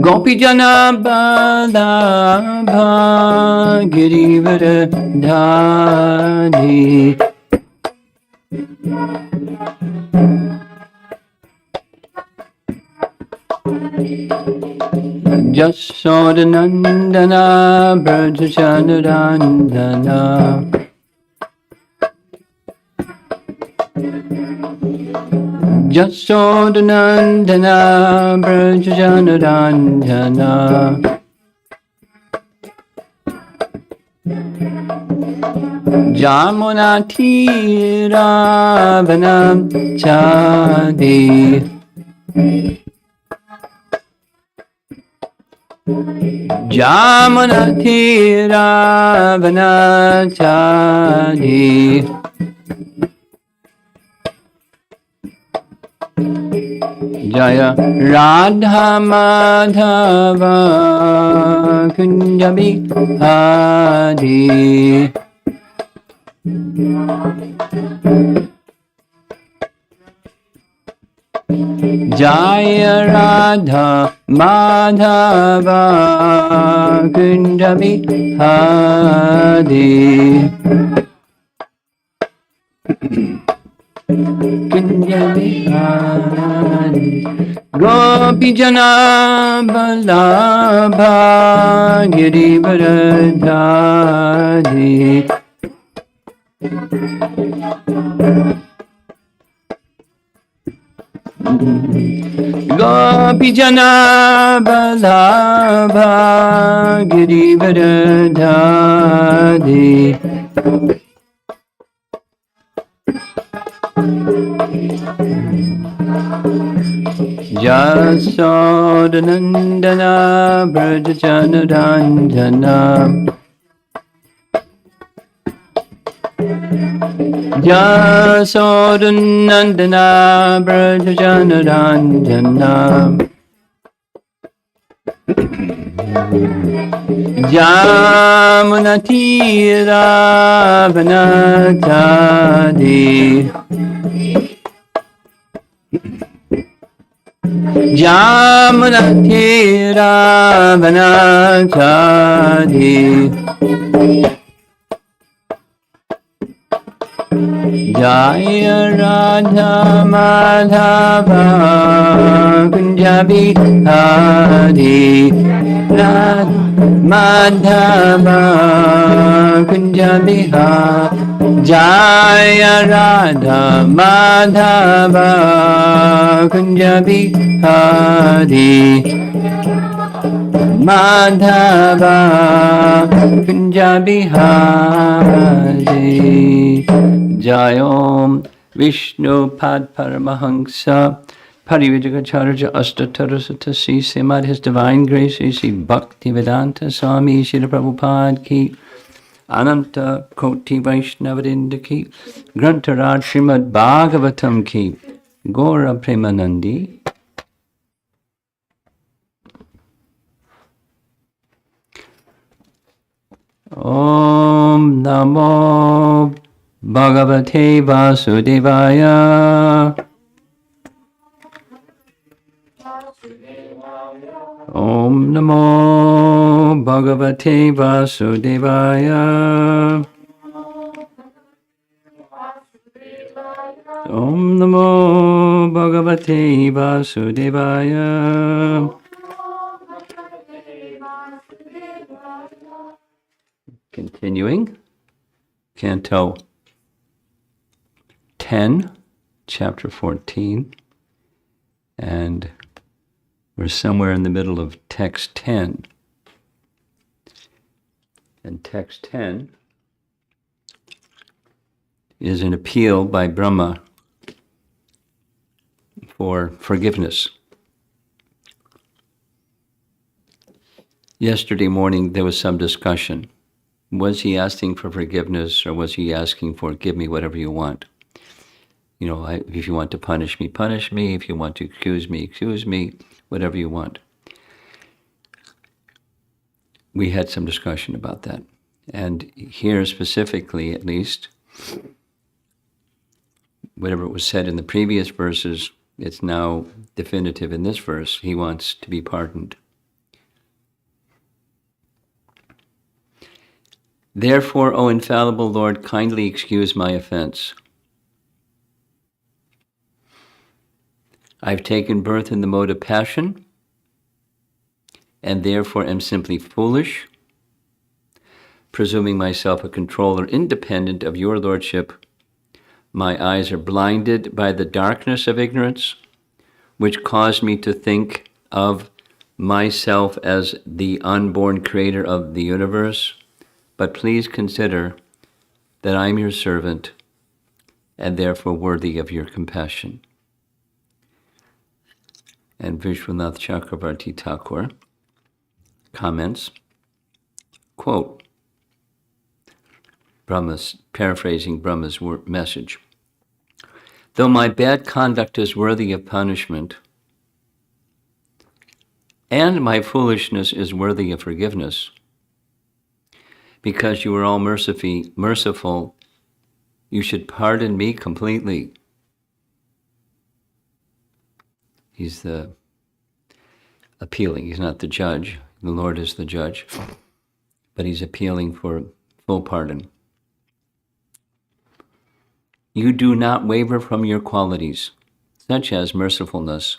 Gopijana Balabha Girivardhari Jasodanandana Brajachanarandana Jasodanandana Brajachanarandana Jamunatiravanam Chadi Jamunatiravanachadi Jaya Radha Madhava Kunjabi Hadi Jaya Radha Madhava Kunjabi Hadi Kunjabi Hadi Gopijana Balabha Girivardhari Gopijana Balabha Girivardhari Jasodanandana Brajachanarandana Jasodanandana Brajachanarandana Jamunatiravanachadi Jamunatiravanachadi Jaya Radha Madhava Kunjabi Hadi Radha Madhava Kunjabi Hadi Jaya Radha Madhava Kunjabi Hadi Madhava Kunjabi Hadi Jayom Vishnu Pad Paramahansa Parividagacharya Astatarasatasi Semad His Divine Grace Sri Bhaktivedanta Swami Srila Prabhupada Ki Ananta Koti Vaishnavadinda Ki Grantaraj Srimad Bhagavatam Ki Gora Premanandi Om Namo Bhagavate Vasudevaya Om Namo Bhagavate Vasudevaya Om Namo Bhagavate Vasudevaya Continuing, Canto 10, Chapter 14, and we're somewhere in the middle of Text 10. And Text 10 is an appeal by Brahma for forgiveness. Yesterday morning there was some discussion. Was he asking for forgiveness, or was he asking for give me whatever you want? You know, if you want to punish me, punish me. If you want to accuse me, whatever you want. We had some discussion about that. And here specifically, at least, whatever was said in the previous verses, it's now definitive in this verse. He wants to be pardoned. Therefore, O infallible Lord, kindly excuse my offense. I've taken birth in the mode of passion, and therefore am simply foolish, presuming myself a controller independent of your lordship. My eyes are blinded by the darkness of ignorance, which caused me to think of myself as the unborn creator of the universe. But please consider that I'm your servant and therefore worthy of your compassion. And Vishwanath Chakravarti Thakur comments, quote, paraphrasing Brahma's message, though my bad conduct is worthy of punishment, and my foolishness is worthy of forgiveness, because you are all merciful, you should pardon me completely. He's the appealing. He's not the judge. The Lord is the judge. But he's appealing for full pardon. You do not waver from your qualities, such as mercifulness.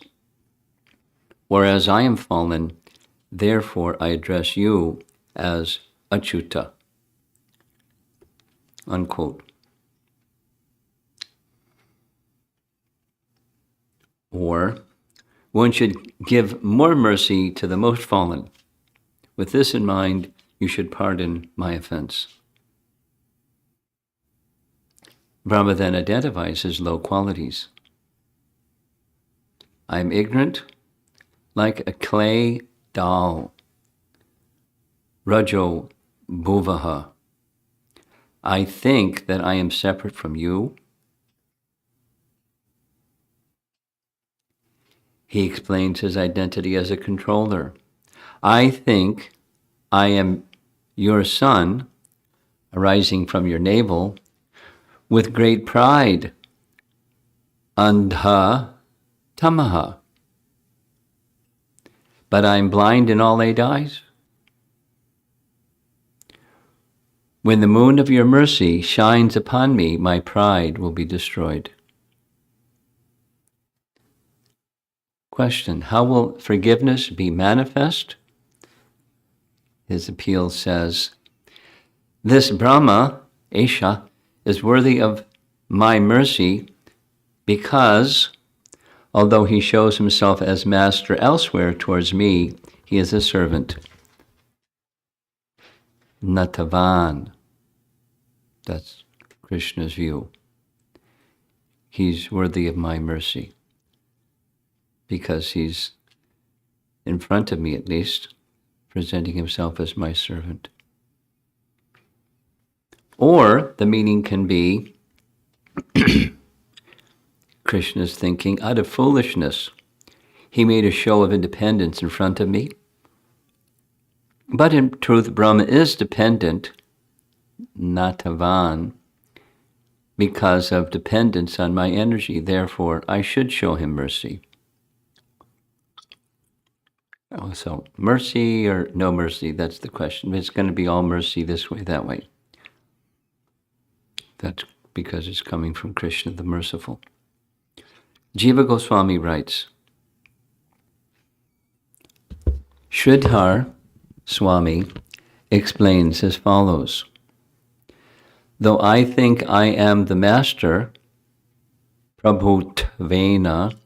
Whereas I am fallen, therefore I address you as Achyuta. Unquote. Or, one should give more mercy to the most fallen. With this in mind, you should pardon my offense. Brahma then identifies his low qualities. I am ignorant, like a clay doll. Rajo bhuvaha. I think that I am separate from you. He explains his identity as a controller. I think I am your son, arising from your navel, with great pride. Andha tamaha. But I'm blind in all 8 eyes. When the moon of your mercy shines upon me, my pride will be destroyed. Question, how will forgiveness be manifest? His appeal says, this Brahma, Esha, is worthy of my mercy because, although he shows himself as master elsewhere towards me, he is a servant. Natavan. That's Krishna's view. He's worthy of my mercy because he's, in front of me at least, presenting himself as my servant. Or the meaning can be Krishna's thinking, out of foolishness, he made a show of independence in front of me. But in truth, Brahma is dependent, Natavan, because of dependence on my energy. Therefore, I should show him mercy. Oh, so mercy or no mercy, that's the question. It's going to be all mercy this way, that way. That's because it's coming from Krishna, the merciful. Jiva Goswami writes, Sridhar Swami explains as follows. Though I think I am the master, Prabhutvena,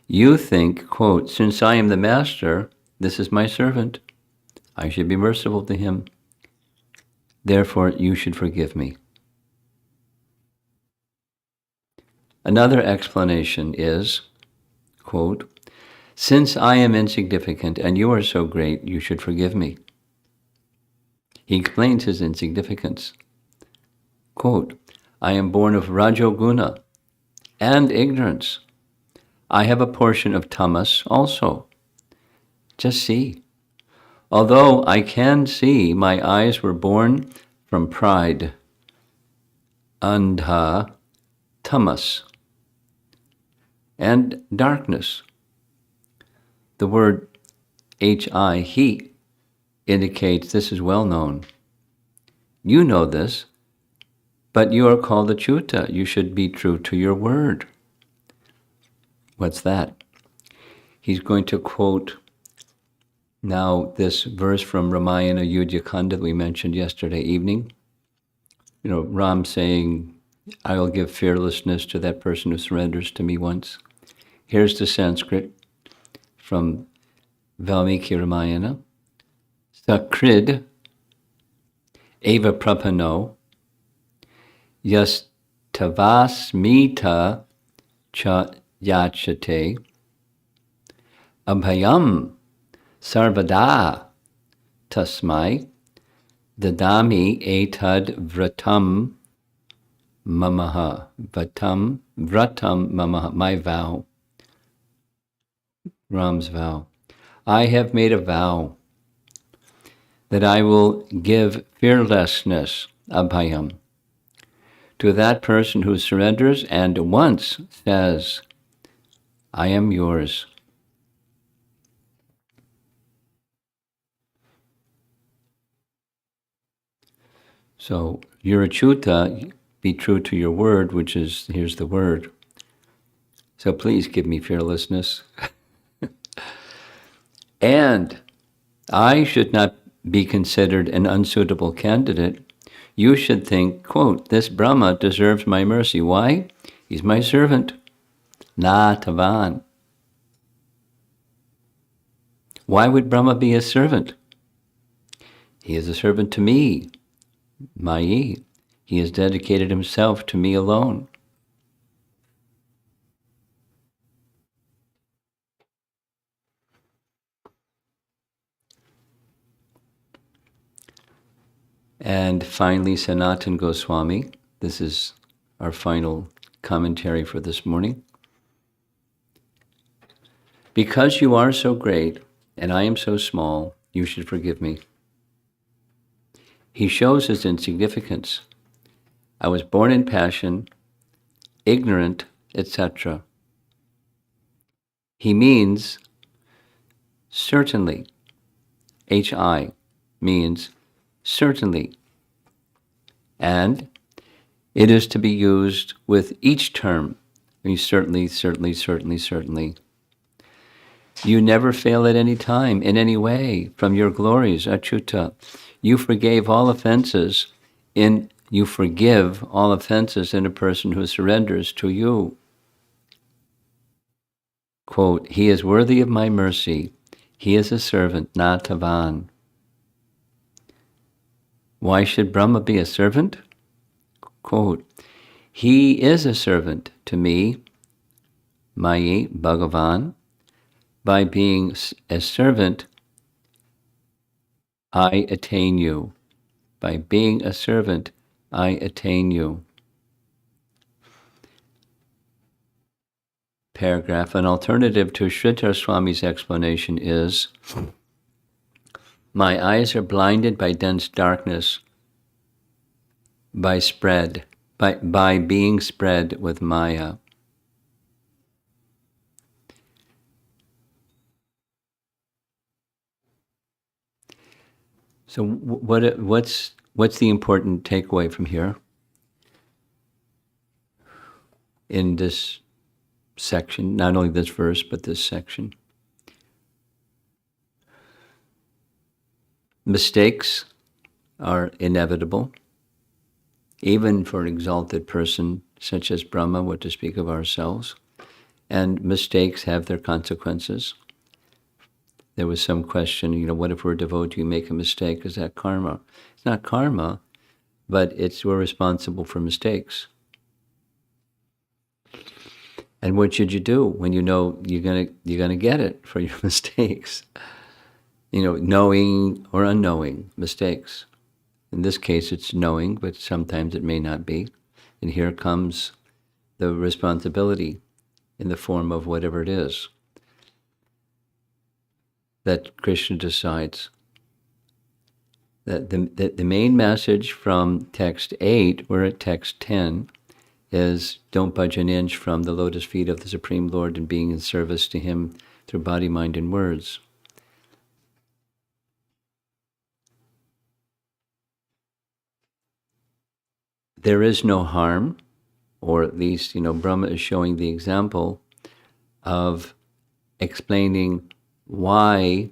you think, quote, since I am the master, this is my servant. I should be merciful to him. Therefore, you should forgive me. Another explanation is, quote, since I am insignificant and you are so great, you should forgive me. He explains his insignificance. Quote, I am born of Rajoguna and ignorance. I have a portion of tamas also. Just see. Although I can see, my eyes were born from pride. andha, tamas, and darkness. The word hi, he, indicates this is well known. You know this, but you are called achyuta. You should be true to your word. What's that? He's going to quote now this verse from Ramayana Yudhya that we mentioned yesterday evening. You know, Ram saying, I will give fearlessness to that person who surrenders to me once. Here's the Sanskrit from Valmiki Ramayana. Sakrid eva prapano yas tavasmita cha yachate abhayam sarvada tasmai dadami etad vratam mamaha. Vratam mamaha, my vow, Ram's vow. I have made a vow that I will give fearlessness, abhayam, to that person who surrenders and once says, I am yours. So you're achyuta, be true to your word, which is, here's the word. So please give me fearlessness. And I should not be considered an unsuitable candidate. You should think, quote, this Brahma deserves my mercy. Why? He's my servant. Na tavan. Why would Brahma be a servant? He is a servant to me, Mayi. He has dedicated himself to me alone. And finally, Sanatan Goswami. This is our final commentary for this morning. Because you are so great and I am so small, you should forgive me. He shows his insignificance. I was born in passion, ignorant, etc. He means certainly. Hi means certainly. And it is to be used with each term. I mean, certainly, certainly, certainly, certainly. You never fail at any time, in any way, from your glories, achyuta. You forgive all offenses in a person who surrenders to you. Quote, he is worthy of my mercy. He is a servant, na tavan. Why should Brahma be a servant? Quote, he is a servant to me, Mayi, Bhagavan. By being a servant, I attain you. By being a servant, I attain you. Paragraph. An alternative to Sridhar Swami's explanation is, my eyes are blinded by dense darkness, by being spread with Maya. So what's the important takeaway from here in this section, not only this verse, but this section? Mistakes are inevitable, even for an exalted person such as Brahma, what to speak of ourselves, and mistakes have their consequences. There was some question, what if we're a devotee, you make a mistake, is that karma? It's not karma, but we're responsible for mistakes. And what should you do when you know you're gonna get it for your mistakes? Knowing or unknowing mistakes. In this case, it's knowing, but sometimes it may not be. And here comes the responsibility in the form of whatever it is that Krishna decides. The main message from text 8, we're at text 10, is don't budge an inch from the lotus feet of the Supreme Lord and being in service to Him through body, mind, and words. There is no harm, or at least, Brahma is showing the example of explaining why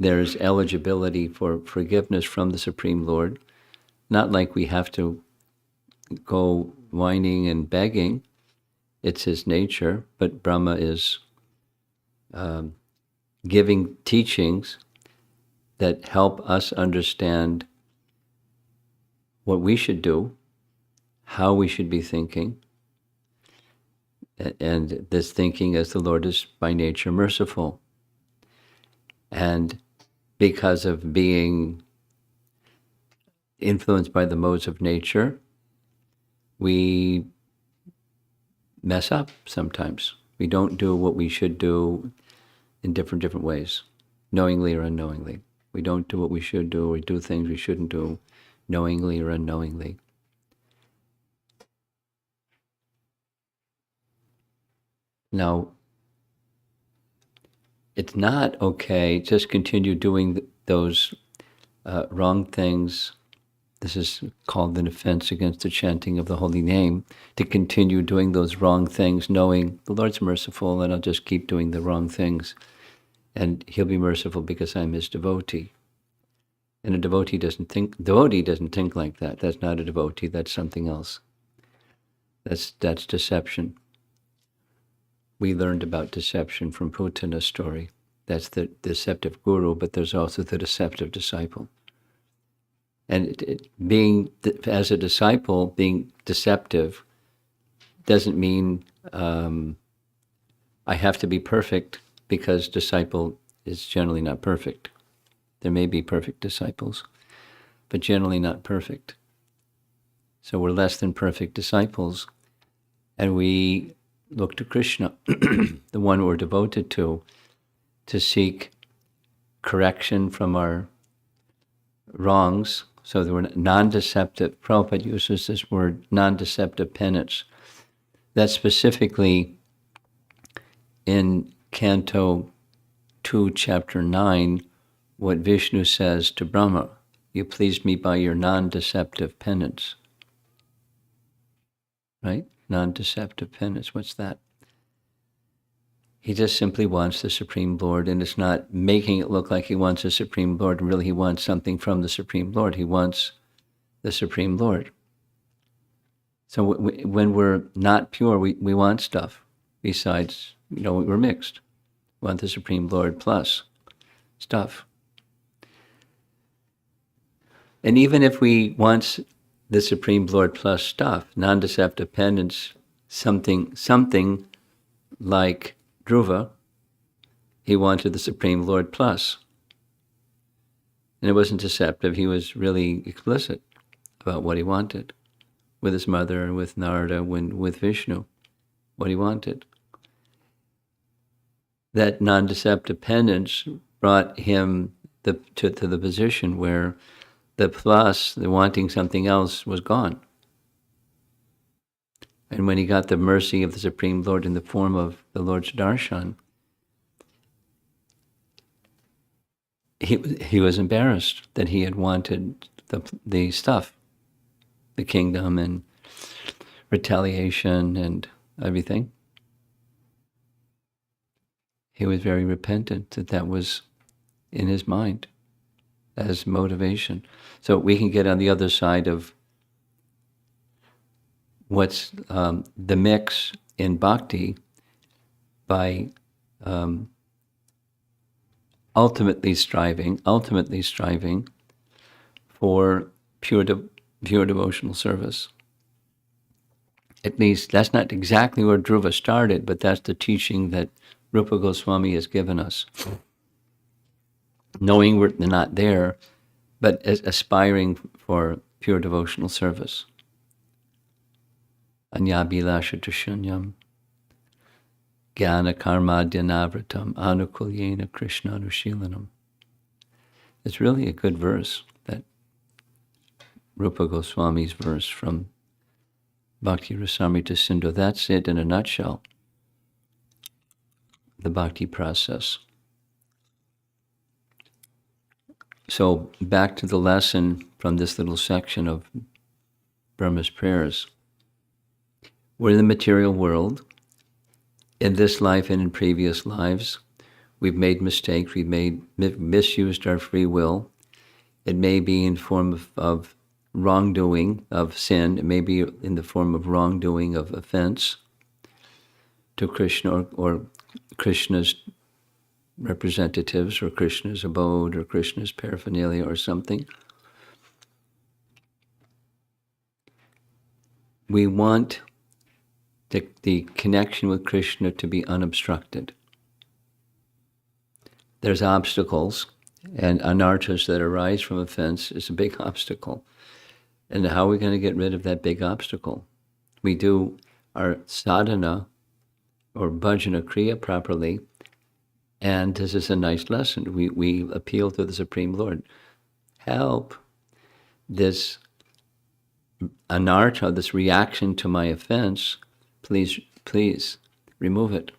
there's eligibility for forgiveness from the Supreme Lord. Not like we have to go whining and begging. It's His nature, but Brahma is giving teachings that help us understand what we should do, how we should be thinking, and this thinking as the Lord is by nature merciful. And because of being influenced by the modes of nature, we mess up sometimes. We don't do what we should do in different ways, knowingly or unknowingly. We don't do what we should do, or we do things we shouldn't do, knowingly or unknowingly. Now, it's not okay, just continue doing those wrong things. This is called an offense against the chanting of the holy name, to continue doing those wrong things, knowing the Lord's merciful and I'll just keep doing the wrong things. And He'll be merciful because I'm His devotee. And a devotee doesn't think like that. That's not a devotee, that's something else. That's deception. We learned about deception from Putana's story. That's the deceptive guru, but there's also the deceptive disciple. And as a disciple, being deceptive doesn't mean I have to be perfect, because disciple is generally not perfect. There may be perfect disciples, but generally not perfect. So we're less than perfect disciples, and we look to Krishna, the one we're devoted to seek correction from our wrongs, so that we're non-deceptive. Prabhupada uses this word, non-deceptive penance. That's specifically in Canto 2, Chapter 9, what Vishnu says to Brahma, you pleased me by your non-deceptive penance. Right? Non-deceptive penance, what's that? He just simply wants the Supreme Lord, and it's not making it look like he wants the Supreme Lord. Really, he wants something from the Supreme Lord. He wants the Supreme Lord. So when we're not pure, we want stuff. Besides, we're mixed. We want the Supreme Lord plus stuff. And even if we want the Supreme Lord plus stuff, non-deceptive penance, something like Dhruva, he wanted the Supreme Lord plus. And it wasn't deceptive, he was really explicit about what he wanted, with his mother and with Narada, with Vishnu, what he wanted. That non-deceptive penance brought him to the position where the plus, the wanting something else, was gone. And when he got the mercy of the Supreme Lord in the form of the Lord's darshan, he was embarrassed that he had wanted the stuff, the kingdom and retaliation and everything. He was very repentant that was in his mind as motivation. So we can get on the other side of what's the mix in bhakti by ultimately striving for pure devotional service. At least that's not exactly where Dhruva started, but that's the teaching that Rupa Goswami has given us. Knowing we're not there, but aspiring for pure devotional service. Anyabhilasha tushunyam jnana karma dhyanavrtam anukulyena krishna anushilanam. It's really a good verse that Rupa Goswami's verse from Bhakti Rasamrita Sindhu. That's it in a nutshell, the bhakti process. So back to the lesson from this little section of Brahma's prayers. We're in the material world. In this life and in previous lives, we've made mistakes. We've misused our free will. It may be in form of wrongdoing, of sin. It may be in the form of wrongdoing, of offense to Krishna or Krishna's representatives or Krishna's abode or Krishna's paraphernalia or something. We want the connection with Krishna to be unobstructed. There's obstacles, and anarthas that arise from offense is a big obstacle. And how are we going to get rid of that big obstacle? We do our sadhana or bhajana kriya properly, and this is a nice lesson. We appeal to the Supreme Lord. Help this anartha, this reaction to my offense, please remove it.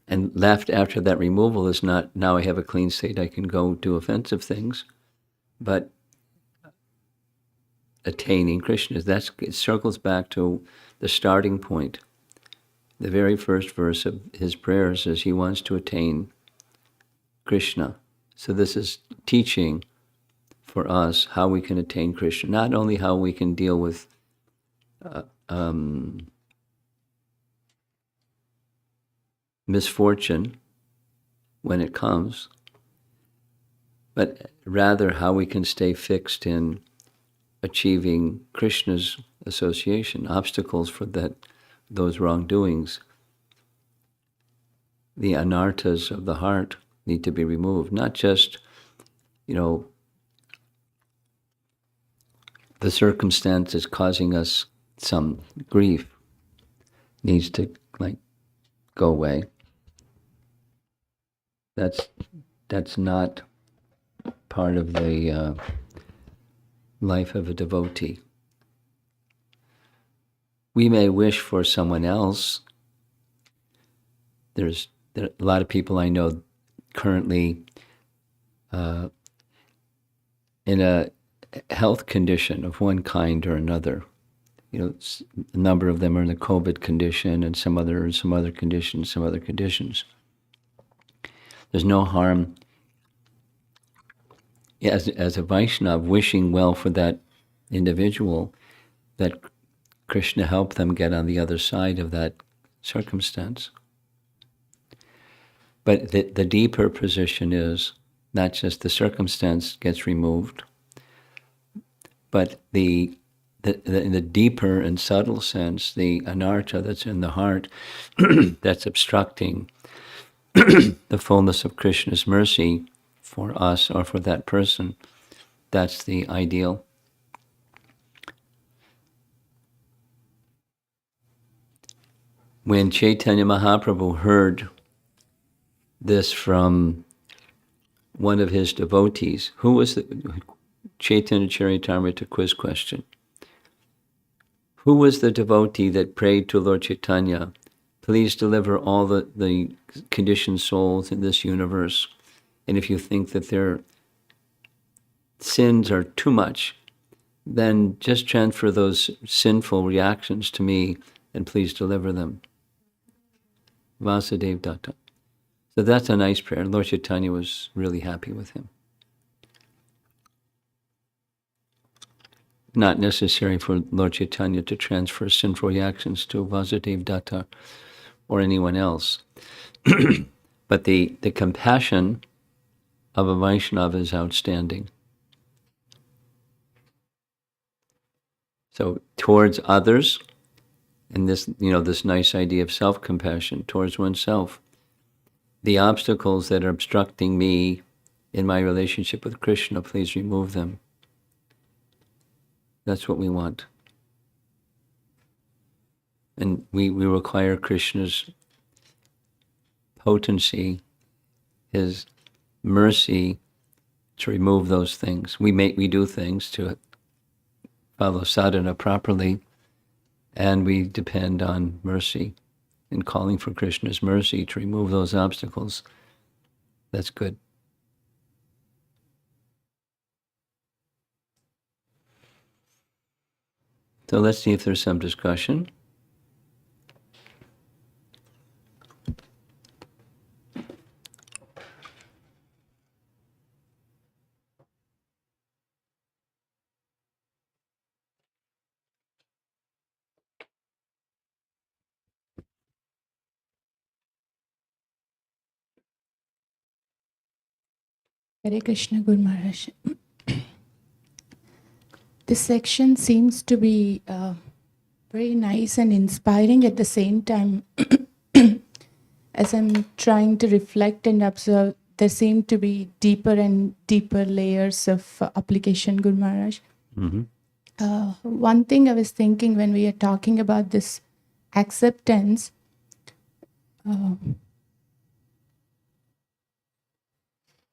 And left after that removal is not, now I have a clean slate, I can go do offensive things, but attaining Krishna. It circles back to the starting point. The very first verse of his prayers is he wants to attain Krishna. So this is teaching for us how we can attain Krishna, not only how we can deal with misfortune when it comes, but rather how we can stay fixed in achieving Krishna's association, obstacles for those wrongdoings. The anarthas of the heart need to be removed, not just, the circumstances causing us some grief needs to go away. That's not part of the life of a devotee. We may wish for someone else. There are a lot of people I know currently in a health condition of one kind or another. A number of them are in the COVID condition, and some other conditions. There's no harm as a Vaishnava wishing well for that individual, that Krishna help them get on the other side of that circumstance. But the deeper position is not just the circumstance gets removed, but in the deeper and subtle sense, the anartha that's in the heart that's obstructing the fullness of Krishna's mercy for us or for that person, that's the ideal. When Chaitanya Mahaprabhu heard this from one of his devotees, who was the Chaitanya Charitamrita quiz question? Who was the devotee that prayed to Lord Chaitanya, please deliver all the conditioned souls in this universe, and if you think that their sins are too much, then just transfer those sinful reactions to me and please deliver them. Vasudev Datta. So that's a nice prayer. Lord Chaitanya was really happy with him. Not necessary for Lord Chaitanya to transfer sinful reactions to Vasudev Datta or anyone else. But the compassion of a Vaishnava is outstanding. So towards others, and this nice idea of self-compassion towards oneself, the obstacles that are obstructing me in my relationship with Krishna, please remove them. That's what we want. And we require Krishna's potency, his mercy to remove those things. We do things to follow sadhana properly, and we depend on mercy and calling for Krishna's mercy to remove those obstacles. That's good. So let's see if there's some discussion. Hare Krishna, Guru Maharaj. This section seems to be very nice and inspiring at the same time. As I'm trying to reflect and observe, there seem to be deeper and deeper layers of application, Guru Maharaj. Mm-hmm. One thing I was thinking when we are talking about this acceptance,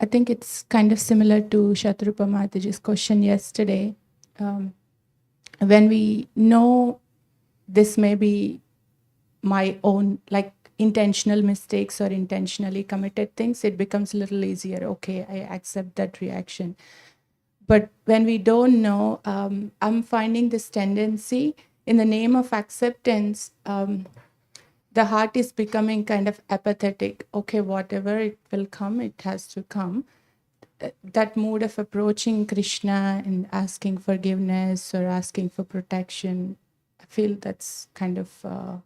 I think it's kind of similar to Shatrupa Mataji's question yesterday. When we know this may be my own, like intentional mistakes or intentionally committed things, it becomes a little easier. Okay, I accept that reaction. But when we don't know, I'm finding this tendency in the name of acceptance, the heart is becoming kind of apathetic. Okay, whatever it will come, it has to come. That mood of approaching Krishna and asking forgiveness or asking for protection, I feel that's kind of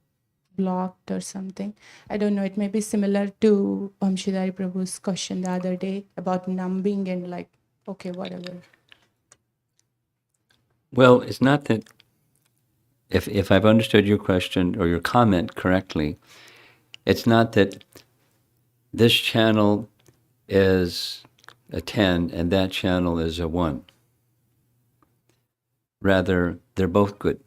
blocked or something. I don't know. It may be similar to Vamshidhari Prabhu's question the other day about numbing and like, okay, whatever. Well, it's not that, if I've understood your question or your comment correctly, it's not that this channel is a 10 and that channel is a 1. Rather, they're both good.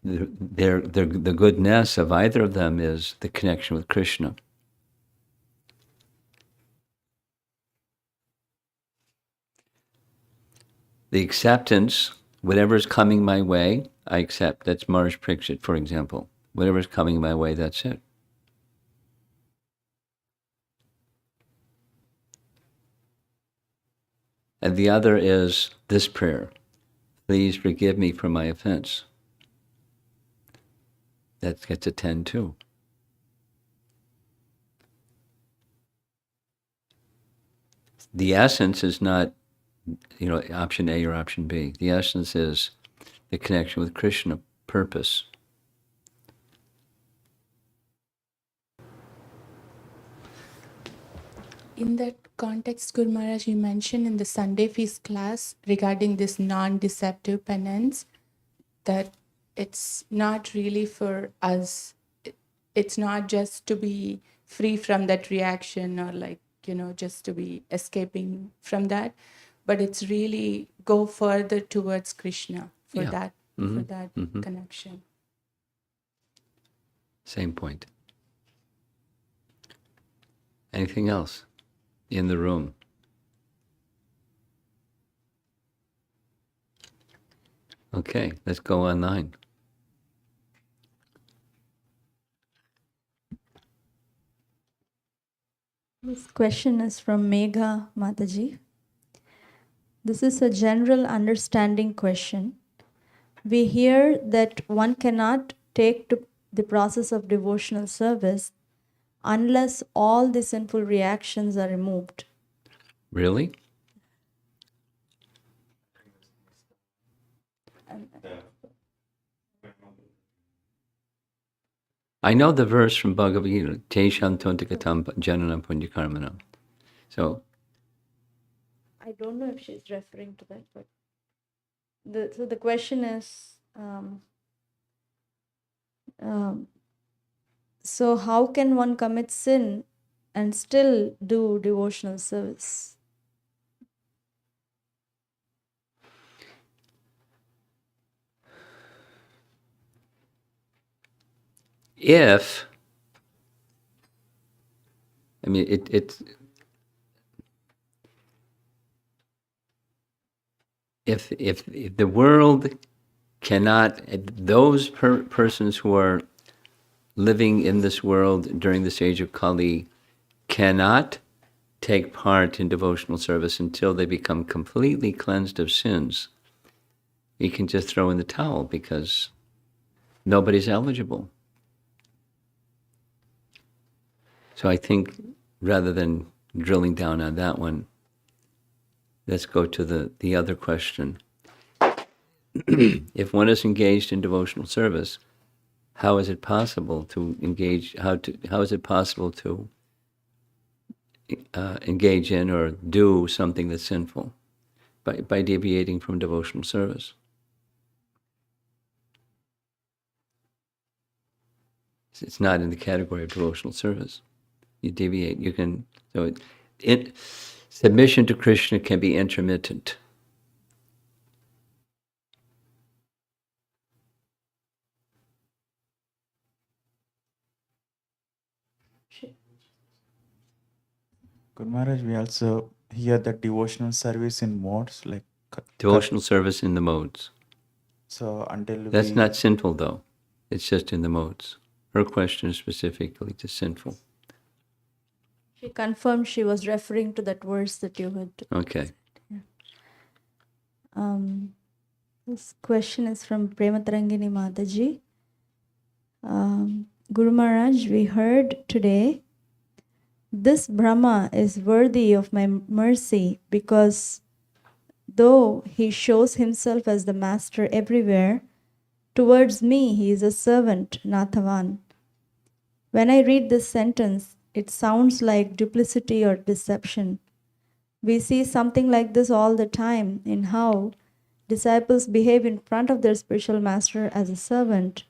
The goodness of either of them is the connection with Krishna. The acceptance, whatever's coming my way, I accept. That's Mars Priksit, for example. Whatever's coming my way, that's it. And the other is this prayer. Please forgive me for my offense. That gets a 10 too. The essence is not, option A or option B. The essence is the connection with Krishna, purpose. In that context, Guru Maharaj, you mentioned in the Sunday feast class regarding this non-deceptive penance that it's not really for us. It's not just to be free from that reaction or like, just to be escaping from that, but it's really go further towards Krishna for that connection. Same point. Anything else in the room? Okay, let's go online. This question is from Megha Mataji. This is a general understanding question. We hear that one cannot take to the process of devotional service unless all the sinful reactions are removed. Really? I know the verse from Bhagavad Gita, Tesham Tontikatam Jananam Punyakarmanam. So I don't know if she's referring to that, but so the question is, so how can one commit sin and still do devotional service? if I mean, if the world cannot, those persons who are living in this world during this age of Kali cannot take part in devotional service until they become completely cleansed of sins, you can just throw in the towel because nobody's eligible. So I think rather than drilling down on that one, let's go to the other question. If one is engaged in devotional service, how is it possible to engage? How is it possible to engage in or do something that's sinful by deviating from devotional service? It's not in the category of devotional service. You deviate. You can. So, submission to Krishna can be intermittent. Good Maharaj, we also hear that devotional service in modes like Devotional service in the modes. so until That's we not sinful, though. It's just in the modes. Her question is specifically to sinful. She confirmed she was referring to that verse that you had. Okay. This question is from Prematarangini Mataji. Guru Maharaj, we heard today, this Brahma is worthy of my mercy because though he shows himself as the master everywhere, towards me he is a servant, Nathavan. When I read this sentence, it sounds like duplicity or deception. We see something like this all the time in how disciples behave in front of their spiritual master as a servant,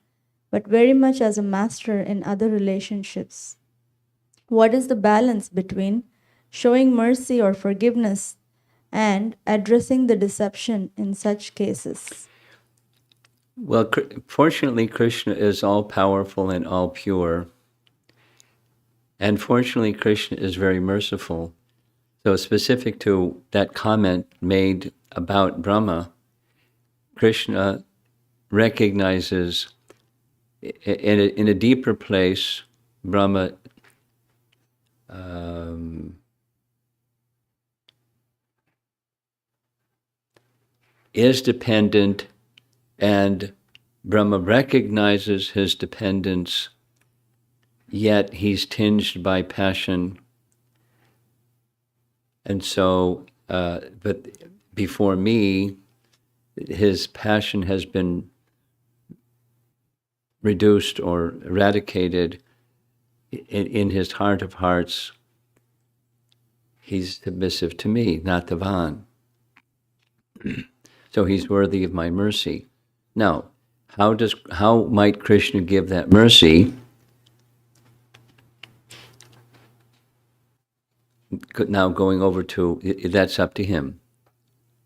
but very much as a master in other relationships. What is the balance between showing mercy or forgiveness and addressing the deception in such cases? Well, fortunately, Krishna is all-powerful and all-pure. And fortunately, Krishna is very merciful. So specific to that comment made about Brahma, Krishna recognizes in a deeper place, Brahma is dependent, and Brahma recognizes his dependence, yet he's tinged by passion. And so, but before me, his passion has been reduced or eradicated. In his heart of hearts, he's submissive to me, Nathavan. So he's worthy of my mercy. Now, how might Krishna give that mercy? Now going over to, that's up to him.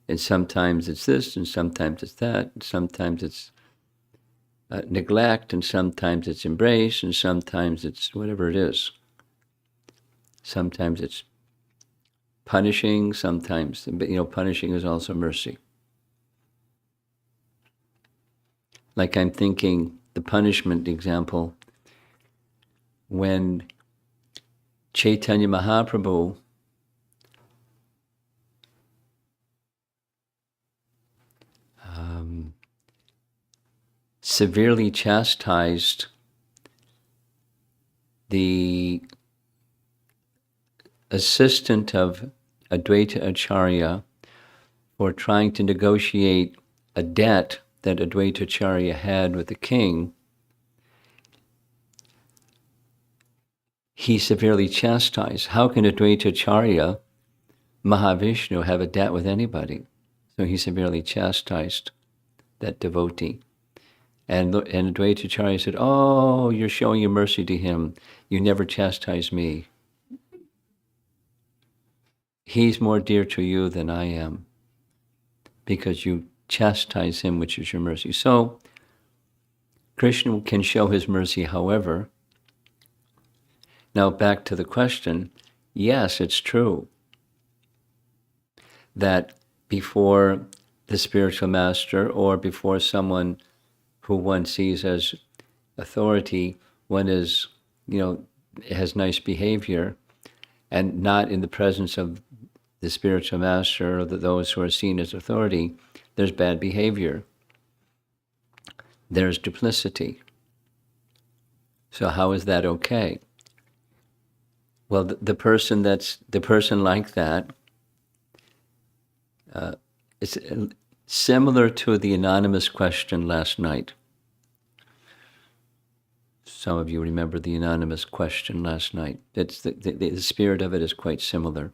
And sometimes it's this, and sometimes it's that, and sometimes it's neglect, and sometimes it's embrace, and sometimes it's whatever it is. Sometimes it's punishing, sometimes, punishing is also mercy. Like I'm thinking, the punishment example, when Chaitanya Mahaprabhu severely chastised the assistant of Advaita Acharya for trying to negotiate a debt that Advaita Acharya had with the king. He severely chastised. How can Advaita Acharya, Mahavishnu, have a debt with anybody? So he severely chastised that devotee. And Advaita Acharya said, oh, you're showing your mercy to him. You never chastise me. He's more dear to you than I am because you chastise him, which is your mercy. So Krishna can show his mercy however. Now back to the question, yes, it's true that before the spiritual master or before someone who one sees as authority, one is, has nice behavior, and not in the presence of the spiritual master or those who are seen as authority, there's bad behavior. There's duplicity. So how is that okay? Well, the person like that, it's similar to the anonymous question last night. Some of you remember the anonymous question last night. It's the spirit of it is quite similar.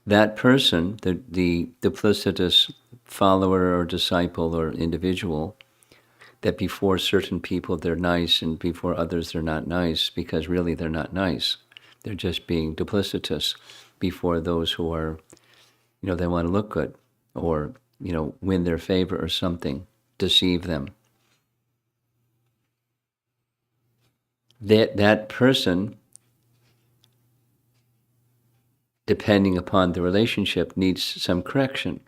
That person, the duplicitous follower or disciple or individual, that before certain people they're nice and before others they're not nice, because really they're not nice. They're just being duplicitous before those who are, they want to look good or, win their favor or something, deceive them. That person, depending upon the relationship, needs some correction.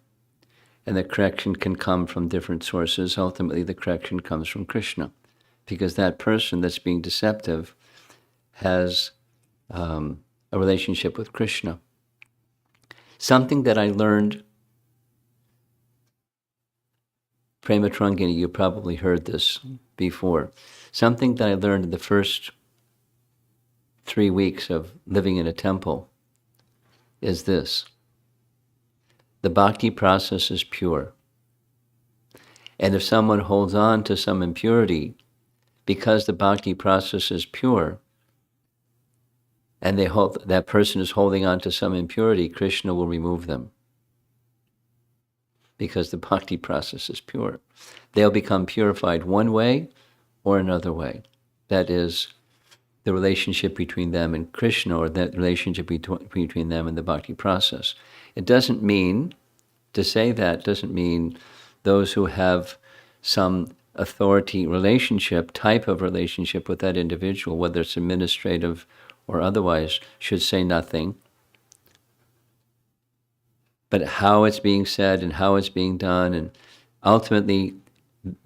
And the correction can come from different sources. Ultimately, the correction comes from Krishna, because that person that's being deceptive has a relationship with Krishna. Something that I learned, Prema Trangini, you probably heard this before. Something that I learned in the first 3 weeks of living in a temple is this. The bhakti process is pure. And if someone holds on to some impurity, because the bhakti process is pure, and that person is holding on to some impurity, Krishna will remove them. Because the bhakti process is pure. They'll become purified one way or another way. That is the relationship between them and Krishna, or that relationship between them and the bhakti process. It doesn't mean, to say that doesn't mean those who have some authority relationship, type of relationship with that individual, whether it's administrative or otherwise, should say nothing. But how it's being said and how it's being done, and ultimately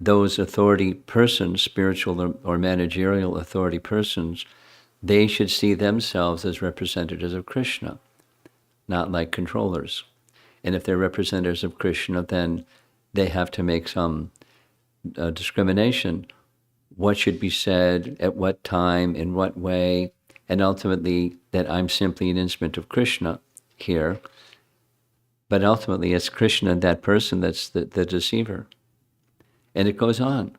those authority persons, spiritual or managerial authority persons, they should see themselves as representatives of Krishna, not like controllers. And if they're representatives of Krishna, then they have to make some discrimination. What should be said, at what time, in what way, and ultimately that I'm simply an instrument of Krishna here. But ultimately it's Krishna and that person that's the deceiver. And it goes on.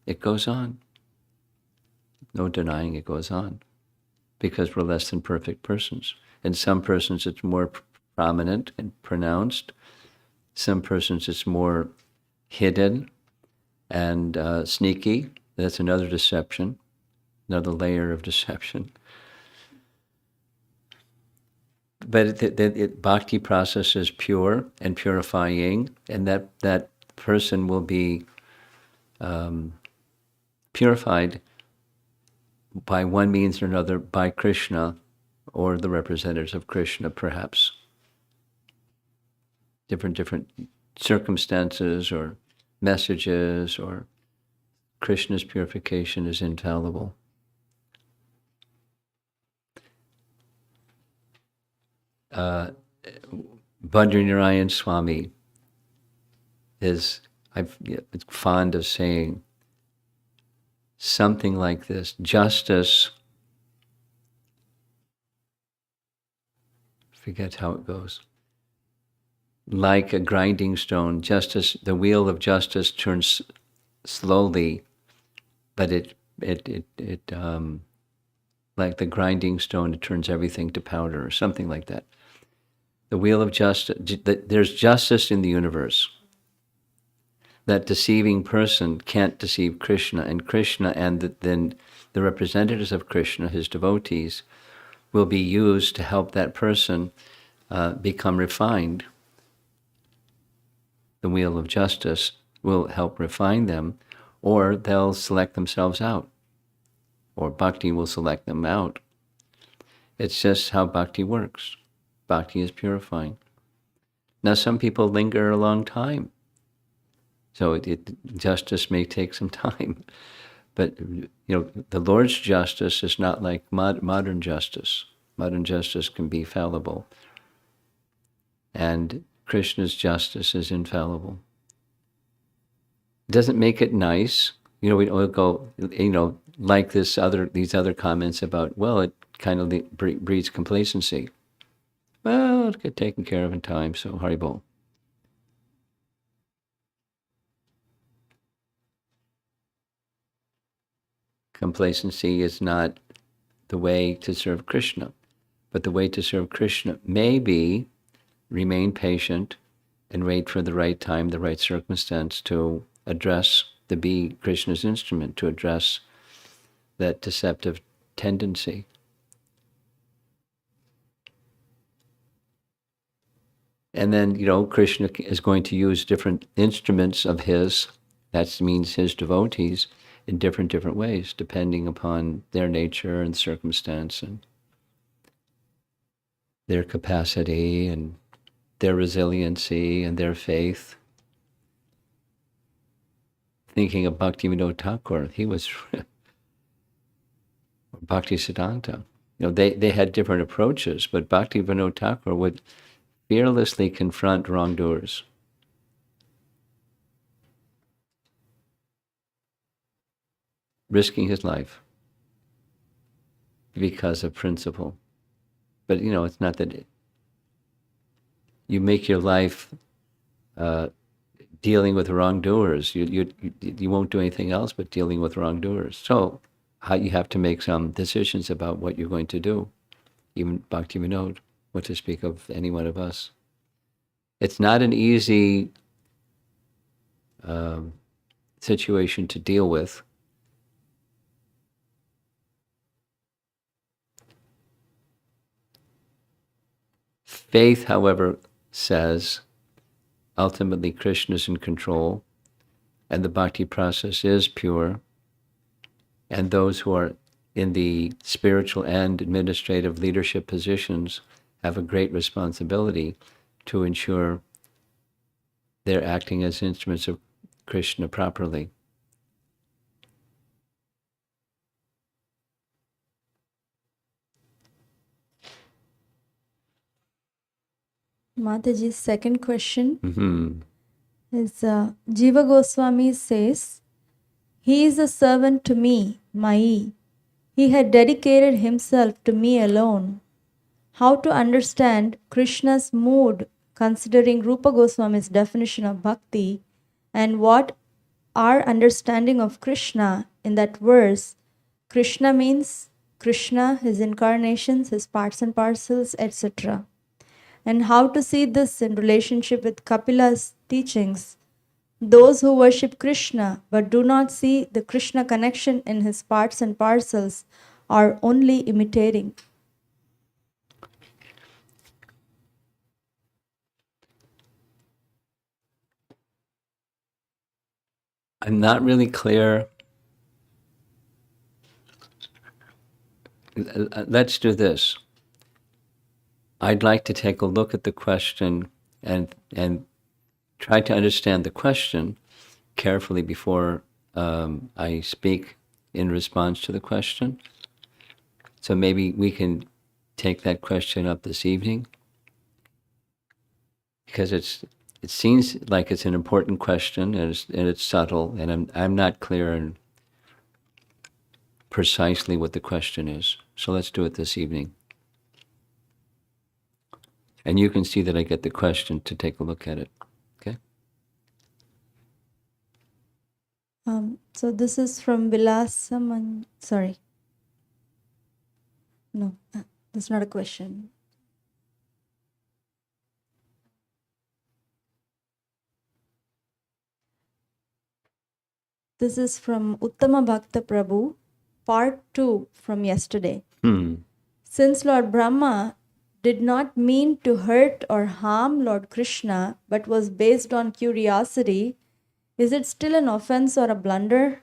It goes on. No denying it goes on. Because we're less than perfect persons. In some persons it's more prominent and pronounced. Some persons it's more hidden and sneaky. That's another deception, another layer of deception. But the bhakti process is pure and purifying, and that person will be purified by one means or another, by Krishna or the representatives of Krishna, perhaps. Different circumstances or messages, or Krishna's purification is infallible. Badrinarayan Swami is fond of saying something like this: justice, forget how it goes, like a grinding stone, justice, the wheel of justice turns slowly, but it like the grinding stone, it turns everything to powder, or something like that. The wheel of justice, there's justice in the universe. That deceiving person can't deceive Krishna, and Krishna and then the representatives of Krishna, his devotees, will be used to help that person become refined. The wheel of justice will help refine them, or they'll select themselves out, or bhakti will select them out. It's just how bhakti works. Bhakti is purifying. Now, some people linger a long time, so justice may take some time. But the Lord's justice is not like modern justice. Modern justice can be fallible, and Krishna's justice is infallible. It doesn't make it nice. We'll go, like these other comments about, well, it kind of breeds complacency. Well, it'll get taken care of in time, so Haribol. Complacency is not the way to serve Krishna, but the way to serve Krishna may be remain patient and wait for the right time, the right circumstance to be Krishna's instrument, to address that deceptive tendency. And then, Krishna is going to use different instruments of his, that means his devotees, in different ways, depending upon their nature and circumstance and their capacity and their resiliency and their faith. Thinking of Bhaktivinoda Thakur, he was Bhakti Siddhanta. They had different approaches, but Bhaktivinoda Thakur would fearlessly confront wrongdoers. Risking his life because of principle. But, it's not that you make your life dealing with wrongdoers. You won't do anything else but dealing with wrongdoers. So you have to make some decisions about what you're going to do. Even Bhaktivinoda, what to speak of any one of us. It's not an easy situation to deal with. Faith, however, says ultimately Krishna is in control and the bhakti process is pure, and those who are in the spiritual and administrative leadership positions have a great responsibility to ensure they're acting as instruments of Krishna properly. Mataji's second question is Jiva Goswami says, "He is a servant to me, Mai. He had dedicated himself to me alone." How to understand Krishna's mood considering Rupa Goswami's definition of bhakti, and what our understanding of Krishna in that verse? Krishna means Krishna, his incarnations, his parts and parcels, etc. And how to see this in relationship with Kapila's teachings. Those who worship Krishna but do not see the Krishna connection in his parts and parcels are only imitating. I'm not really clear. Let's do this. I'd like to take a look at the question and try to understand the question carefully before I speak in response to the question. So maybe we can take that question up this evening, because it seems like it's an important question, and it's subtle, and I'm not clear on precisely what the question is. So let's do it this evening. And you can see that I get the question to take a look at it. Okay? So this is from Vilasaman. Sorry. No, that's not a question. This is from Uttama Bhakta Prabhu, part 2 from yesterday. Since Lord Brahma did not mean to hurt or harm Lord Krishna, but was based on curiosity, is it still an offense or a blunder?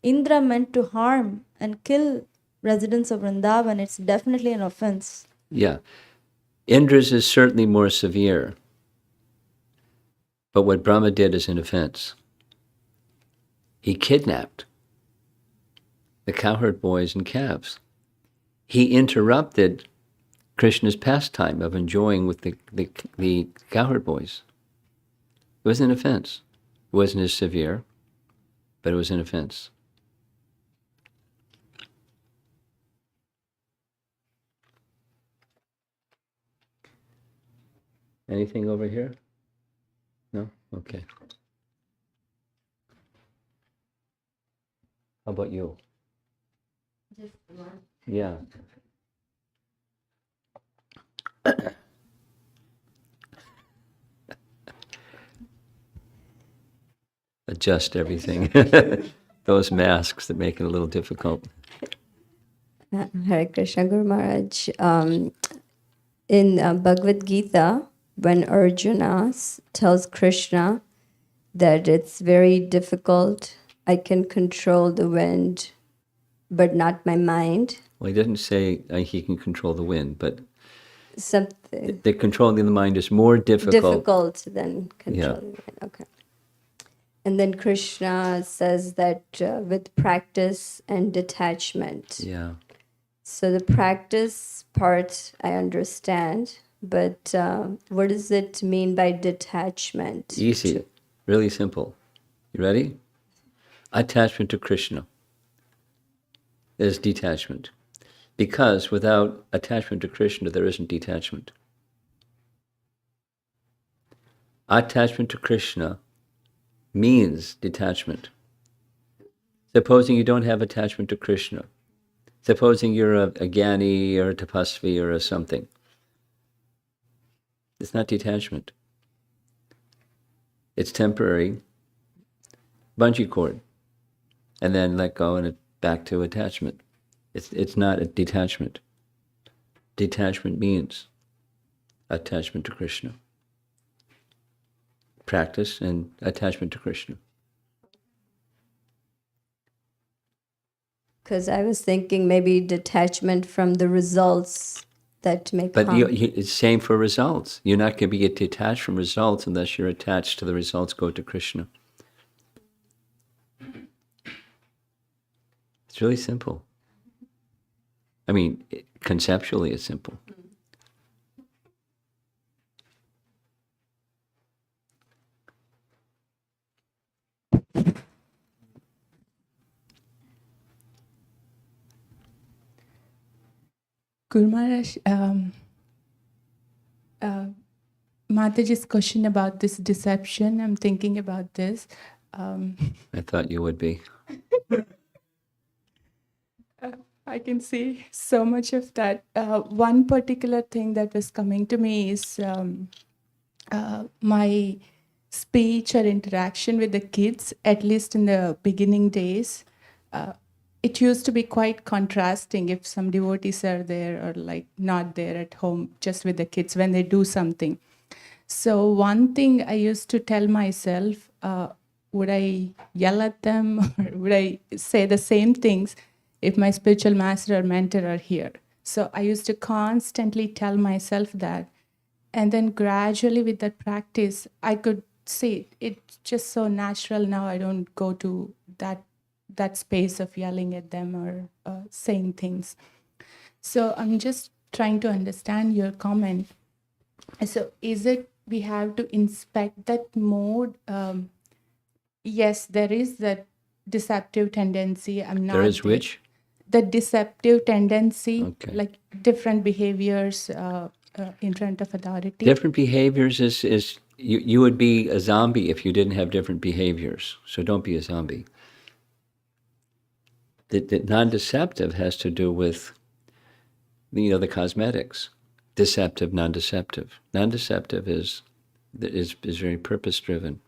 Indra meant to harm and kill residents of Vrindavan, it's definitely an offense. Yeah. Indra's is certainly more severe. But what Brahma did is an offense. He kidnapped the cowherd boys and calves. He interrupted Krishna's pastime of enjoying with the cowherd boys. It was an offense. It wasn't as severe, but it was an offense. Anything over here? No? Okay. How about you? Just one. Yeah. Adjust everything. Those masks that make it a little difficult. Hare Krishna Guru Maharaj. In Bhagavad Gita, when Arjuna tells Krishna that it's very difficult, I can control the wind, but not my mind. Well, he didn't say he can control the wind, but Something the controlling the mind is more difficult than controlling the wind. Okay. And then Krishna says that with practice and detachment. Yeah. So the practice part I understand, but what does it mean by detachment? Easy. Really simple. You ready? Attachment to Krishna is detachment. Because without attachment to Krishna, there isn't detachment. Attachment to Krishna means detachment. Supposing you don't have attachment to Krishna, supposing you're a Gyani or a Tapasvi or a something, it's not detachment. It's temporary, bungee cord, and then let go and back to attachment. It's not a detachment. Detachment means attachment to Krishna. Practice and attachment to Krishna. Because I was thinking maybe detachment from the results that may come. But it's same for results. You're not going to get detached from results unless you're attached to the results go to Krishna. It's really simple. I mean, conceptually it's simple. Guru Maharaj, Mataji's question about this deception, I'm thinking about this. I thought you would be. I can see so much of that. One particular thing that was coming to me is my speech or interaction with the kids, at least in the beginning days. It used to be quite contrasting if some devotees are there or like not there at home, just with the kids when they do something. So one thing I used to tell myself, would I yell at them or would I say the same things if my spiritual master or mentor are here? So I used to constantly tell myself that. And then gradually with that practice, I could see it's just so natural now. I don't go to that space of yelling at them or saying things. So I'm just trying to understand your comment. So is it we have to inspect that mode? Yes, there is that deceptive tendency. There is which? The deceptive tendency, Okay. like different behaviors in front of authority. Different behaviors is you would be a zombie if you didn't have different behaviors. So don't be a zombie. The non-deceptive has to do with, the cosmetics. Deceptive, non-deceptive. Non-deceptive is very purpose-driven.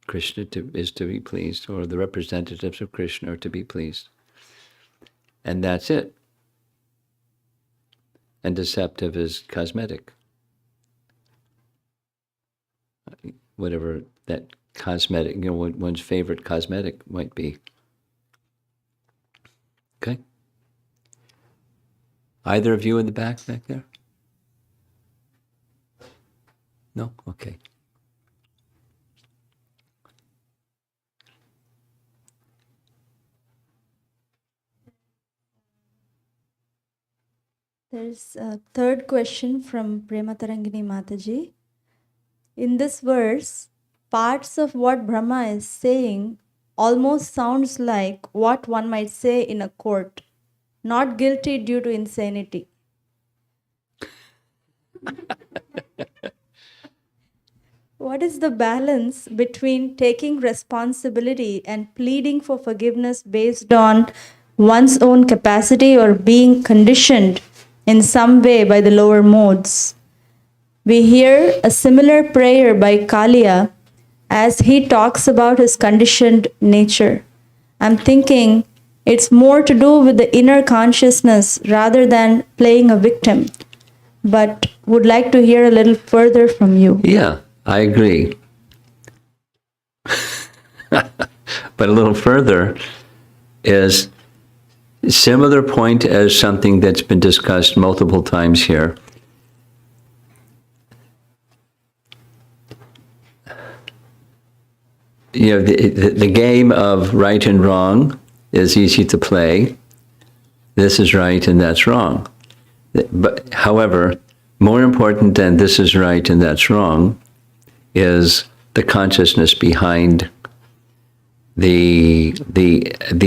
Krishna is to be pleased, or the representatives of Krishna are to be pleased. And that's it. And deceptive is cosmetic. Whatever that cosmetic, one's favorite cosmetic might be. Okay? Either of you in the back there? No? Okay. There's a third question from Prema Tarangini Mataji. In this verse, parts of what Brahma is saying almost sounds like what one might say in a court. Not guilty due to insanity. What is the balance between taking responsibility and pleading for forgiveness based on one's own capacity or being conditioned in some way by the lower modes? We hear a similar prayer by Kalia as he talks about his conditioned nature. I'm thinking it's more to do with the inner consciousness rather than playing a victim, but would like to hear a little further from you. Yeah, I agree. But a little further is a similar point as something that's been discussed multiple times here. You know, the game of right and wrong is easy to play. This is right and that's wrong. But however, more important than this is right and that's wrong is the consciousness behind the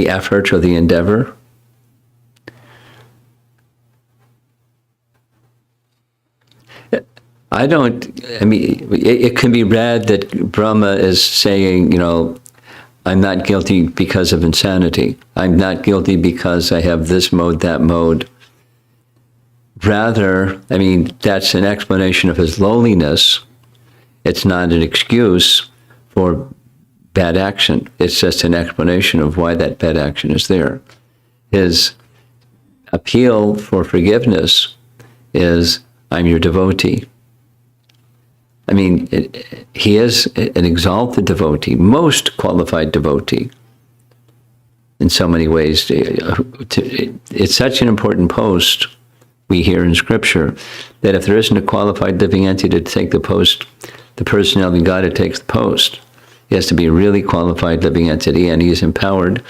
effort or the endeavor. It can be read that Brahma is saying, you know, I'm not guilty because of insanity. I'm not guilty because I have this mode, that mode. Rather, that's an explanation of his lowliness. It's not an excuse for bad action. It's just an explanation of why that bad action is there. His appeal for forgiveness is, I'm your devotee. He is an exalted devotee, most qualified devotee in so many ways. It's such an important post we hear in Scripture that if there isn't a qualified living entity to take the post, the personality of God who takes the post. He has to be a really qualified living entity, and he is empowered.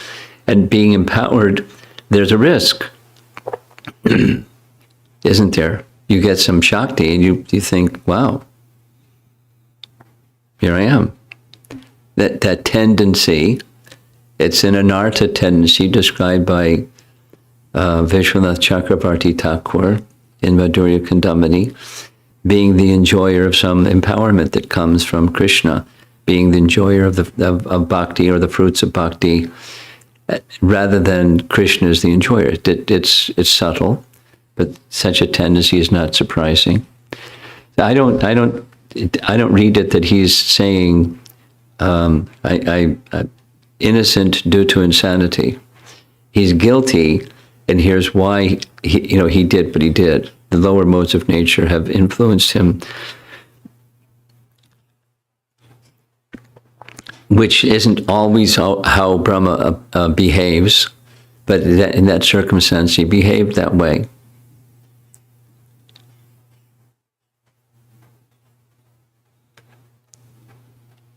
And being empowered, there's a risk, isn't there? You get some Shakti and you think, wow, here I am. That tendency, it's an anartha tendency described by Vishwanath Chakravarti Thakur in Madhurya Kandamani, being the enjoyer of some empowerment that comes from Krishna, being the enjoyer of bhakti or the fruits of bhakti, rather than Krishna as the enjoyer. It's subtle, but such a tendency is not surprising. I don't read it that he's saying I innocent due to insanity. He's guilty, and here's why he did what he did. The lower modes of nature have influenced him, which isn't always how Brahma behaves, but in that circumstance, he behaved that way.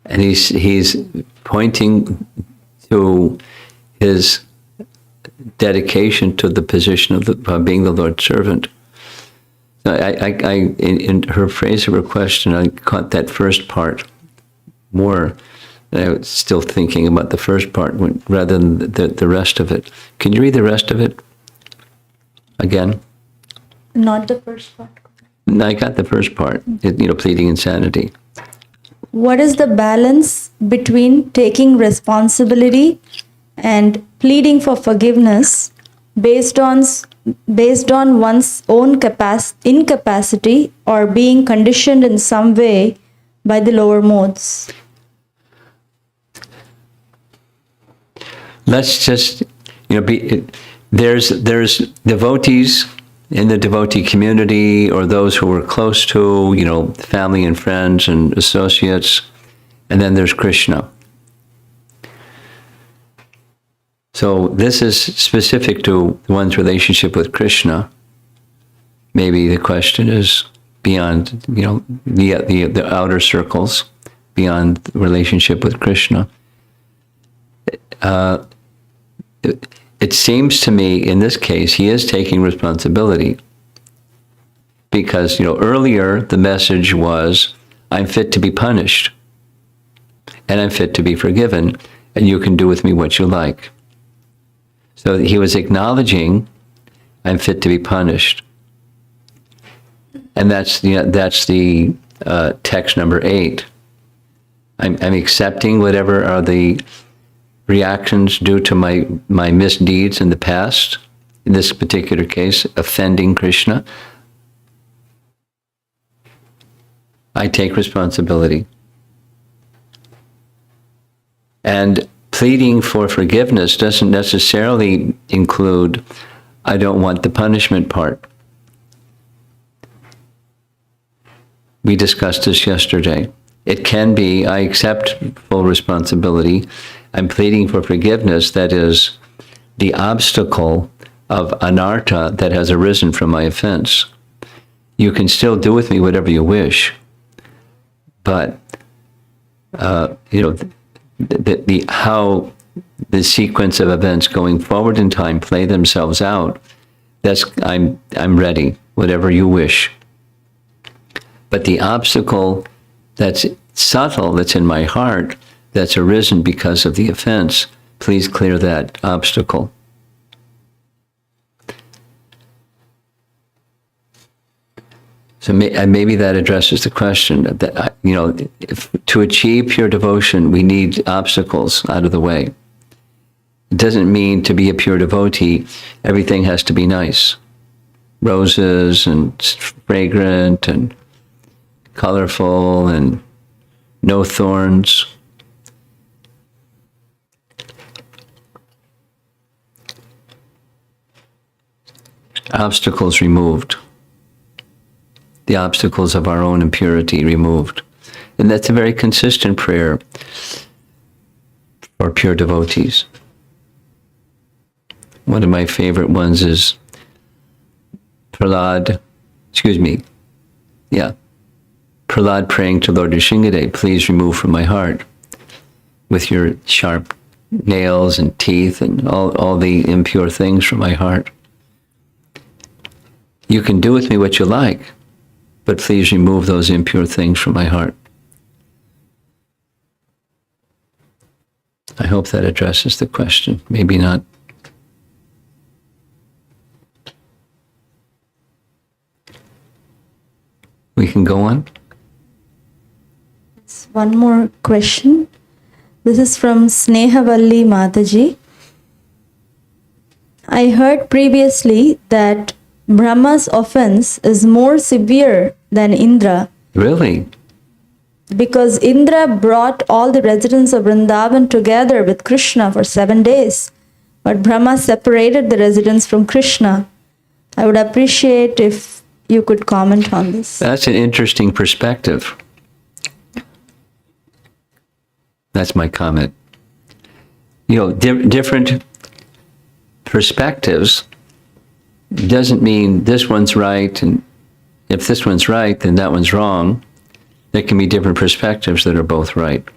And he's pointing to his dedication to the position of being the Lord's servant. In her phrase of her question, I caught that first part more. I was still thinking about the first part rather than the rest of it. Can you read the rest of it again? Not the first part. No, I got the first part, pleading insanity. What is the balance between taking responsibility and pleading for forgiveness based on one's own incapacity or being conditioned in some way by the lower modes? Let's just, there's devotees in the devotee community, or those who are close to, family and friends and associates, and then there's Krishna. So this is specific to one's relationship with Krishna. maybe the question is beyond, the outer circles, beyond the relationship with Krishna. It seems to me, in this case, he is taking responsibility. Because, earlier the message was, I'm fit to be punished, and I'm fit to be forgiven, and you can do with me what you like. So he was acknowledging, I'm fit to be punished. And that's the text number 8. I'm accepting whatever are the reactions due to my misdeeds in the past, in this particular case, offending Krishna. I take responsibility. And pleading for forgiveness doesn't necessarily include, I don't want the punishment part. We discussed this yesterday. It can be, I accept full responsibility. I'm pleading for forgiveness, that is, the obstacle of anartha that has arisen from my offense. You can still do with me whatever you wish, but how the sequence of events going forward in time play themselves out, I'm ready, whatever you wish. But the obstacle that's subtle, that's in my heart, that's arisen because of the offense, please clear that obstacle. So maybe that addresses the question that, to achieve pure devotion, we need obstacles out of the way. It doesn't mean to be a pure devotee, everything has to be nice. Roses and fragrant and colorful and no thorns. Obstacles removed. The obstacles of our own impurity removed. And that's a very consistent prayer for pure devotees. One of my favorite ones is Prahlad praying to Lord Nrsimhadev, please remove from my heart with your sharp nails and teeth and all the impure things from my heart. You can do with me what you like, but please remove those impure things from my heart. I hope that addresses the question. Maybe not. We can go on. One more question. This is from Snehavalli Mataji. I heard previously that Brahma's offense is more severe than Indra. Really? Because Indra brought all the residents of Vrindavan together with Krishna for 7 days, but Brahma separated the residents from Krishna. I would appreciate if you could comment on this. That's an interesting perspective. That's my comment. Different perspectives doesn't mean this one's right, and if this one's right, then that one's wrong. There can be different perspectives that are both right.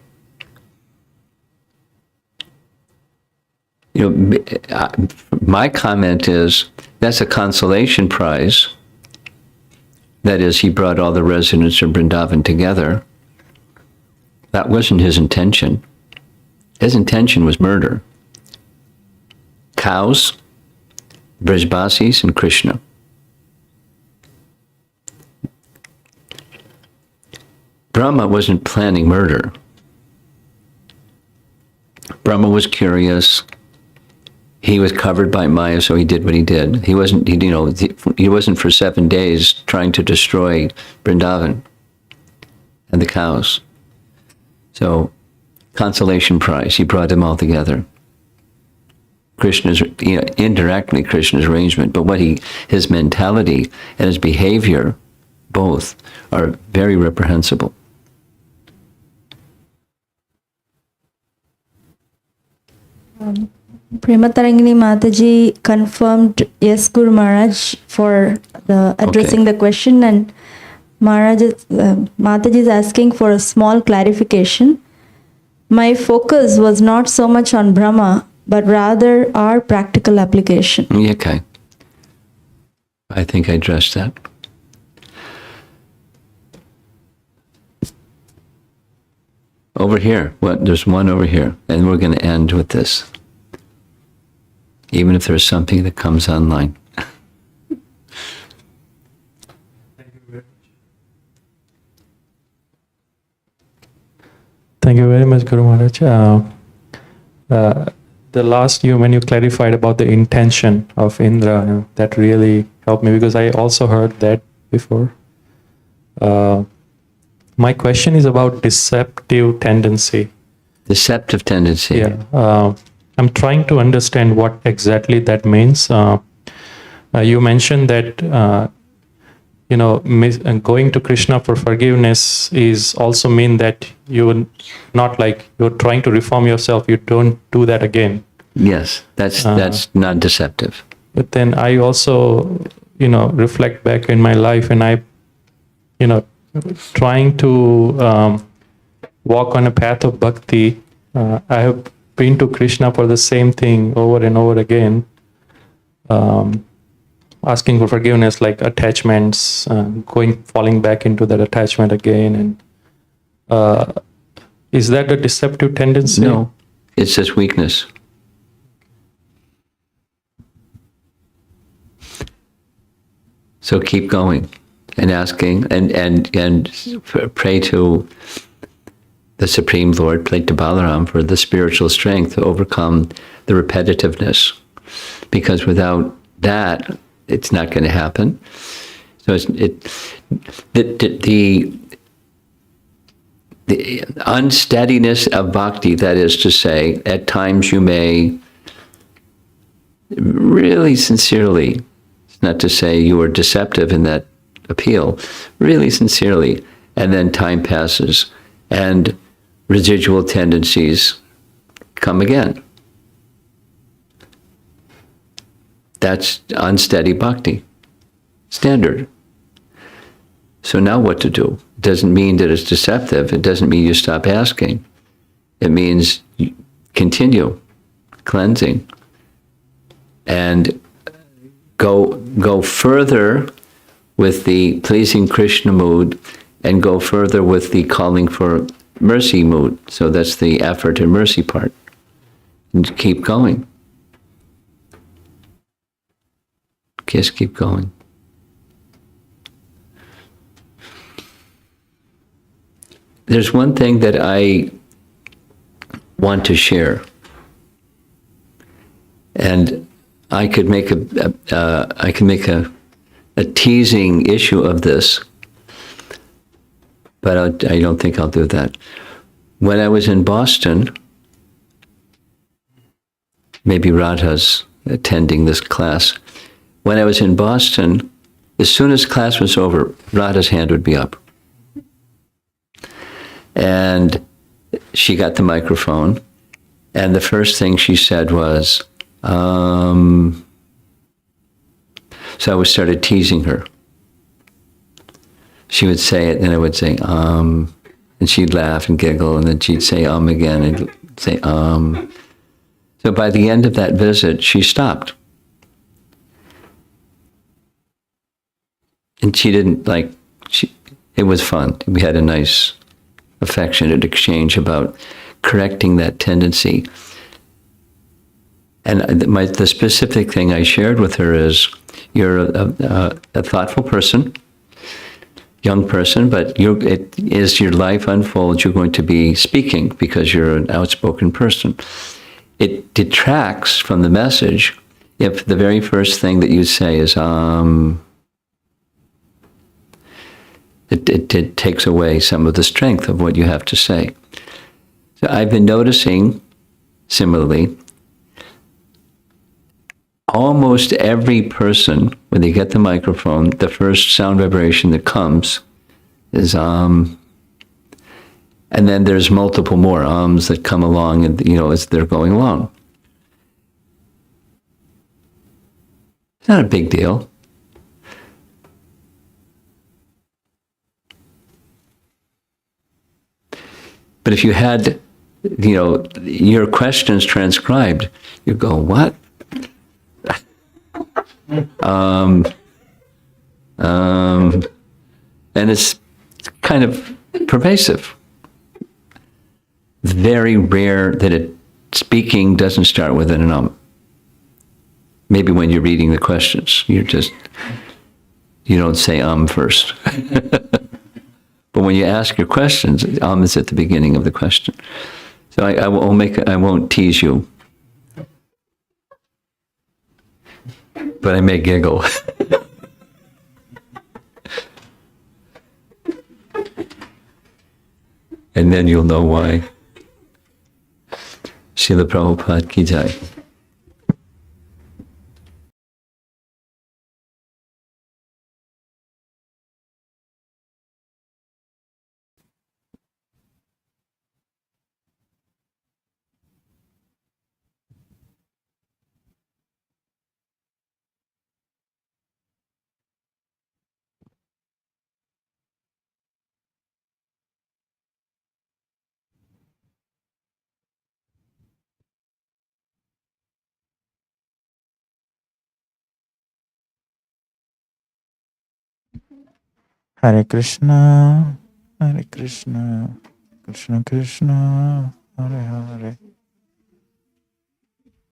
My comment is that's a consolation prize. That is, he brought all the residents of Vrindavan together. That wasn't his intention. His intention was murder. Cows, Brajbasis, and Krishna. Brahma wasn't planning murder. Brahma was curious. He was covered by Maya, so he did what he did. He wasn't for 7 days trying to destroy Vrindavan and the cows. So, consolation prize. He brought them all together. Indirectly Krishna's arrangement, but his mentality and his behavior, both are very reprehensible. Prematarangini Mataji confirmed yes, Guru Maharaj, for the addressing the question, and Mataji is asking for a small clarification. My focus was not so much on Brahma, but rather our practical application. Okay. I think I addressed that. Over here. What? There's one over here. And we're going to end with this. Even if there's something that comes online. Thank you very much, Guru Maharaj. The last when you clarified about the intention of Indra, that really helped me, because I also heard that before. My question is about deceptive tendency. Deceptive tendency. Yeah. I'm trying to understand what exactly that means. You mentioned that going to Krishna for forgiveness is also mean that you're not like you're trying to reform yourself. You don't do that again. Yes, that's not deceptive. But then I also, reflect back in my life, and I, trying to walk on a path of bhakti. I have been to Krishna for the same thing over and over again. Asking for forgiveness, like attachments, falling back into that attachment again. And is that a deceptive tendency? No, it's just weakness. So keep going and asking and pray to the Supreme Lord, pray to Balaram for the spiritual strength to overcome the repetitiveness. Because without that, it's not going to happen. So the unsteadiness of bhakti, that is to say, at times you may really sincerely, it's not to say you are deceptive in that appeal, really sincerely, and then time passes and residual tendencies come again. That's unsteady bhakti, standard. So now what to do? It doesn't mean that it's deceptive. It doesn't mean you stop asking. It means you continue cleansing and go further with the pleasing Krishna mood and go further with the calling for mercy mood. So that's the effort and mercy part. And keep going. Just keep going. There's one thing that I want to share, and I could make a teasing issue of this, but I don't think I'll do that. When I was in Boston, maybe Radha's attending this class. When I was in Boston, as soon as class was over, Radha's hand would be up. And she got the microphone, and the first thing she said was, so I started teasing her. She would say it, and I would say, and she'd laugh and giggle, and then she'd say, again, and say, So by the end of that visit, she stopped. And she didn't it was fun. We had a nice, affectionate exchange about correcting that tendency. And the specific thing I shared with her is, you're a thoughtful person, young person, but as your life unfolds, you're going to be speaking because you're an outspoken person. It detracts from the message if the very first thing that you say is, It takes away some of the strength of what you have to say. So I've been noticing, similarly, almost every person, when they get the microphone, the first sound vibration that comes is and then there's multiple more that come along, and as they're going along. It's not a big deal. But if you had, your questions transcribed, you go, what? And it's kind of pervasive. Very rare that speaking doesn't start with an. Maybe when you're reading the questions, you don't say first. But when you ask your questions, is at the beginning of the question. So I won't tease you, but I may giggle. And then you'll know why. Srila Prabhupada ki jai. Hare Krishna, Hare Krishna, Krishna Krishna, Hare Hare,